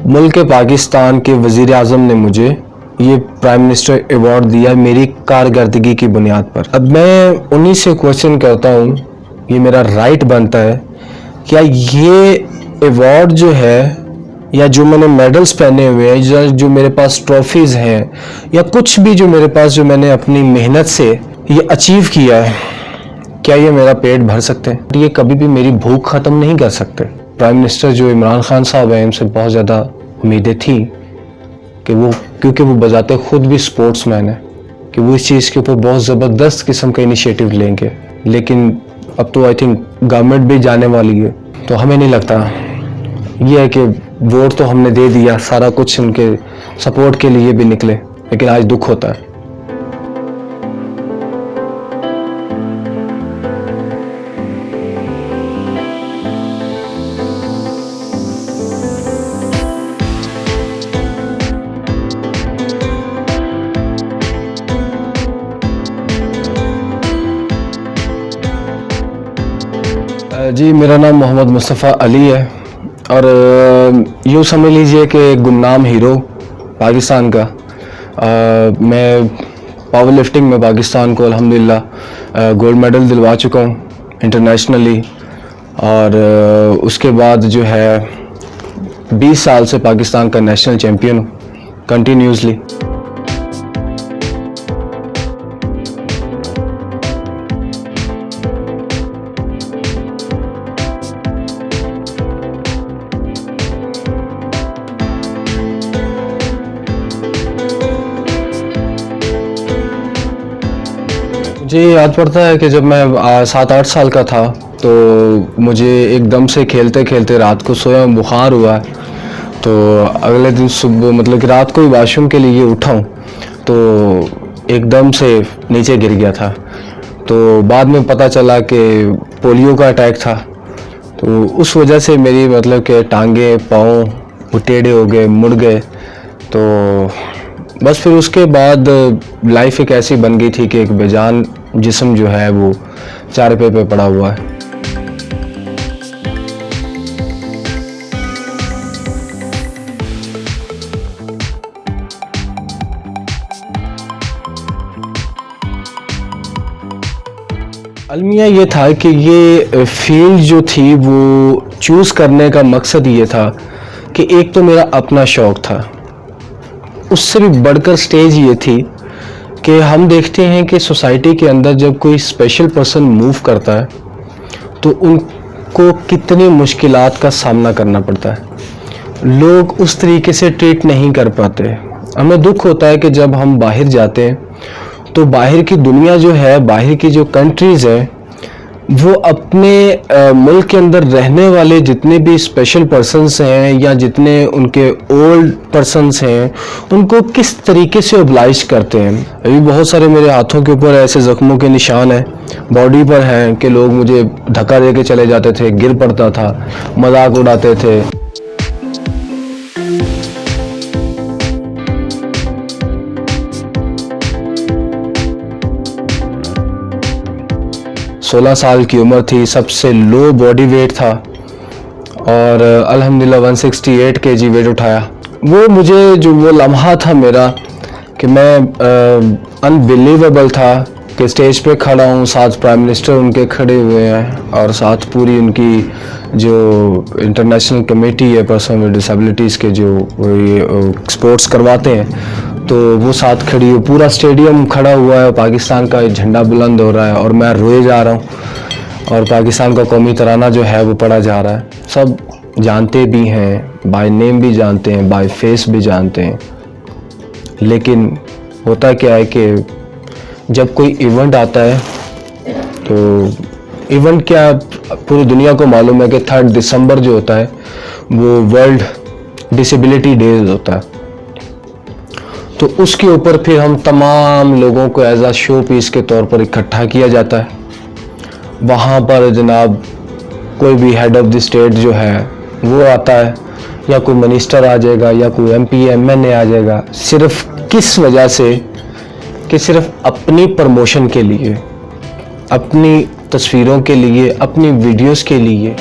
मुल्क पाकिस्तान के वज़ीर आज़म ने मुझे ये प्राइम मिनिस्टर अवार्ड दिया मेरी कारकर्दगी की बुनियाद पर। अब मैं उन्हीं से क्वेश्चन करता हूँ, ये मेरा राइट बनता है, क्या ये अवार्ड जो है या जो मैंने मेडल्स पहने हुए हैं या जो मेरे पास ट्रॉफीज़ हैं या कुछ भी जो मेरे पास जो मैंने अपनी मेहनत से ये अचीव किया है, क्या ये मेरा पेट भर सकते हैं? ये कभी भी मेरी भूख ख़त्म नहीं कर सकते। प्राइम मिनिस्टर जो इमरान खान साहब हैं, इनसे बहुत ज़्यादा उम्मीदें थी कि वो, क्योंकि वो बजाते खुद भी स्पोर्ट्समैन है, कि वो इस चीज़ के ऊपर बहुत ज़बरदस्त किस्म का इनिशिएटिव लेंगे। लेकिन अब तो आई थिंक गवर्नमेंट भी जाने वाली है, तो हमें नहीं लगता। ये है कि वोट तो हमने दे दिया, सारा कुछ उनके सपोर्ट के लिए भी निकले, लेकिन आज दुख होता है। जी, मेरा नाम मोहम्मद मुस्तफ़ा अली है और यूँ समझ लीजिए कि गुमनाम हीरो पाकिस्तान का। मैं पावर लिफ्टिंग में पाकिस्तान को अल्हम्दुलिल्लाह गोल्ड मेडल दिलवा चुका हूँ इंटरनेशनली, और उसके बाद जो है 20 साल से पाकिस्तान का नेशनल चैम्पियन हूँ कंटिन्यूसली। मुझे याद पड़ता है कि जब मैं 7-8 साल का था, तो मुझे एकदम से खेलते खेलते रात को सोया, बुखार हुआ, तो अगले दिन सुबह मतलब कि रात को ही वॉशरूम के लिए उठा हूँ, तो एकदम से नीचे गिर गया था। तो बाद में पता चला कि पोलियो का अटैक था, तो उस वजह से मेरी मतलब कि टांगे पाँव टेढ़े हो गए, मुड़ गए। तो बस फिर उसके बाद लाइफ एक ऐसी बन गई थी कि एक बेजान जिस्म जो है वो चारपे पे पड़ा हुआ है। अलमिया ये था कि ये फील्ड जो थी वो चूज़ करने का मकसद ये था कि एक तो मेरा अपना शौक़ था, उससे भी बढ़कर स्टेज ये थी कि हम देखते हैं कि सोसाइटी के अंदर जब कोई स्पेशल पर्सन मूव करता है तो उनको कितनी मुश्किलात का सामना करना पड़ता है। लोग उस तरीके से ट्रीट नहीं कर पाते। हमें दुख होता है कि जब हम बाहर जाते हैं तो बाहर की दुनिया जो है, बाहर की जो कंट्रीज़ है, वो अपने मुल्क के अंदर रहने वाले जितने भी स्पेशल पर्सन्स हैं या जितने उनके ओल्ड पर्सन्स हैं, उनको किस तरीके से ओब्लाइज करते हैं। अभी बहुत सारे मेरे हाथों के ऊपर ऐसे ज़ख्मों के निशान हैं, बॉडी पर हैं, कि लोग मुझे धक्का दे के चले जाते थे, गिर पड़ता था, मजाक उड़ाते थे। सोलह साल की उम्र थी, सबसे लो बॉडी वेट था और अल्हम्दुलिल्लाह 168 kg वेट उठाया। वो मुझे जो वो लम्हा था मेरा कि मैं अनबिलीवेबल था कि स्टेज पे खड़ा हूँ, साथ प्राइम मिनिस्टर उनके खड़े हुए हैं और साथ पूरी उनकी जो इंटरनेशनल कमेटी है पर्सन विद डिसेबिलिटीज़ के जो ये स्पोर्ट्स करवाते हैं, तो वो साथ खड़ी हो, पूरा स्टेडियम खड़ा हुआ है, पाकिस्तान का झंडा बुलंद हो रहा है और मैं रोए जा रहा हूँ और पाकिस्तान का कौमी तराना जो है वो पढ़ा जा रहा है। सब जानते भी हैं, बाय नेम भी जानते हैं, बाय फेस भी जानते हैं, लेकिन होता क्या है कि जब कोई इवेंट आता है, तो इवेंट क्या पूरी दुनिया को मालूम है कि 3 दिसंबर जो होता है वो वर्ल्ड डिसेबिलिटी डे होता है, तो उसके ऊपर फिर हम तमाम लोगों को एज आ शो पीस के तौर पर इकट्ठा किया जाता है। वहाँ पर जनाब कोई भी हेड ऑफ द स्टेट जो है वो आता है, या कोई मिनिस्टर आ जाएगा या कोई MP MNA आ जाएगा, सिर्फ किस वजह से कि सिर्फ अपनी प्रमोशन के लिए, अपनी तस्वीरों के लिए, अपनी वीडियोस के लिए।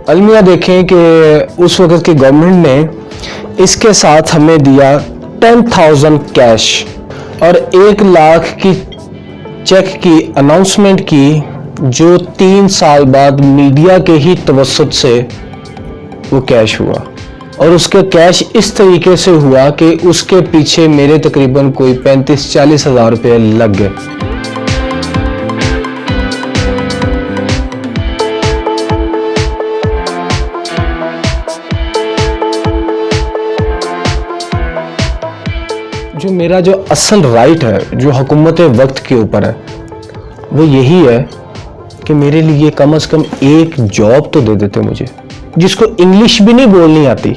अलमिया देखें कि उस वक्त की गवर्नमेंट ने इसके साथ हमें दिया 10,000 कैश और 1 लाख की चेक की अनाउंसमेंट की, जो 3 साल बाद मीडिया के ही तवस्सुत से वो कैश हुआ। और उसका कैश इस तरीके से हुआ कि उसके पीछे मेरे तकरीबन कोई 35-40 हज़ार रुपये लग गए। जो मेरा जो असल राइट है, जो हुकूमत वक्त के ऊपर है, वो यही है कि मेरे लिए कम से कम एक जॉब तो दे देते मुझे, जिसको इंग्लिश भी नहीं बोलनी आती।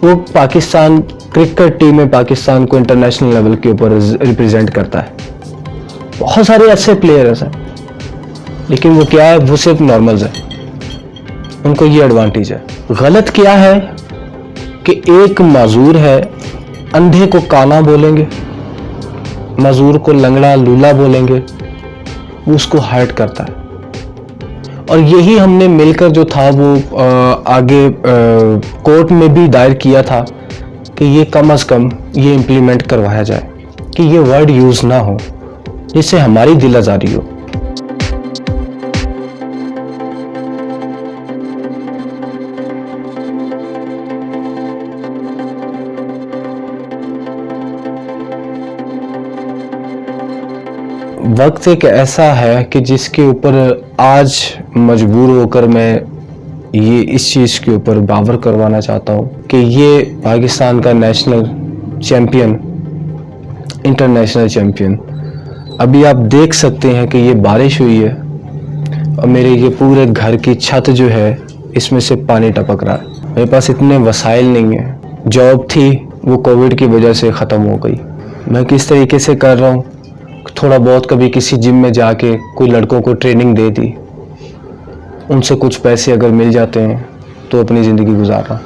वो पाकिस्तान क्रिकेट टीम में पाकिस्तान को इंटरनेशनल लेवल के ऊपर रिप्रेजेंट करता है। बहुत सारे ऐसे प्लेयर्स हैं, लेकिन वो क्या है, वो सिर्फ नॉर्मल्स है, उनको ये एडवांटेज है। गलत क्या है कि एक माजूर है, अंधे को काना बोलेंगे, माजूर को लंगड़ा लूला बोलेंगे, वो उसको हर्ट करता है। और यही हमने मिलकर जो था वो आगे कोर्ट में भी दायर किया था कि ये कम से कम ये इम्प्लीमेंट करवाया जाए कि ये वर्ड यूज़ ना हो, जिससे हमारी दिल आज़ारी हो। वक्त एक ऐसा है कि जिसके ऊपर आज मजबूर होकर मैं ये इस चीज़ के ऊपर बावर करवाना चाहता हूँ कि ये पाकिस्तान का नेशनल चैम्पियन, इंटरनेशनल चैम्पियन, अभी आप देख सकते हैं कि ये बारिश हुई है और मेरे ये पूरे घर की छत जो है इसमें से पानी टपक रहा है। मेरे पास इतने वसाइल नहीं है, जॉब थी वो कोविड की वजह से ख़त्म हो गई। मैं किस तरीके से कर रहा हूँ, थोड़ा बहुत कभी किसी जिम में जाके कोई लड़कों को ट्रेनिंग दे दी, उनसे कुछ पैसे अगर मिल जाते हैं तो अपनी ज़िंदगी गुजार रहा हूँ।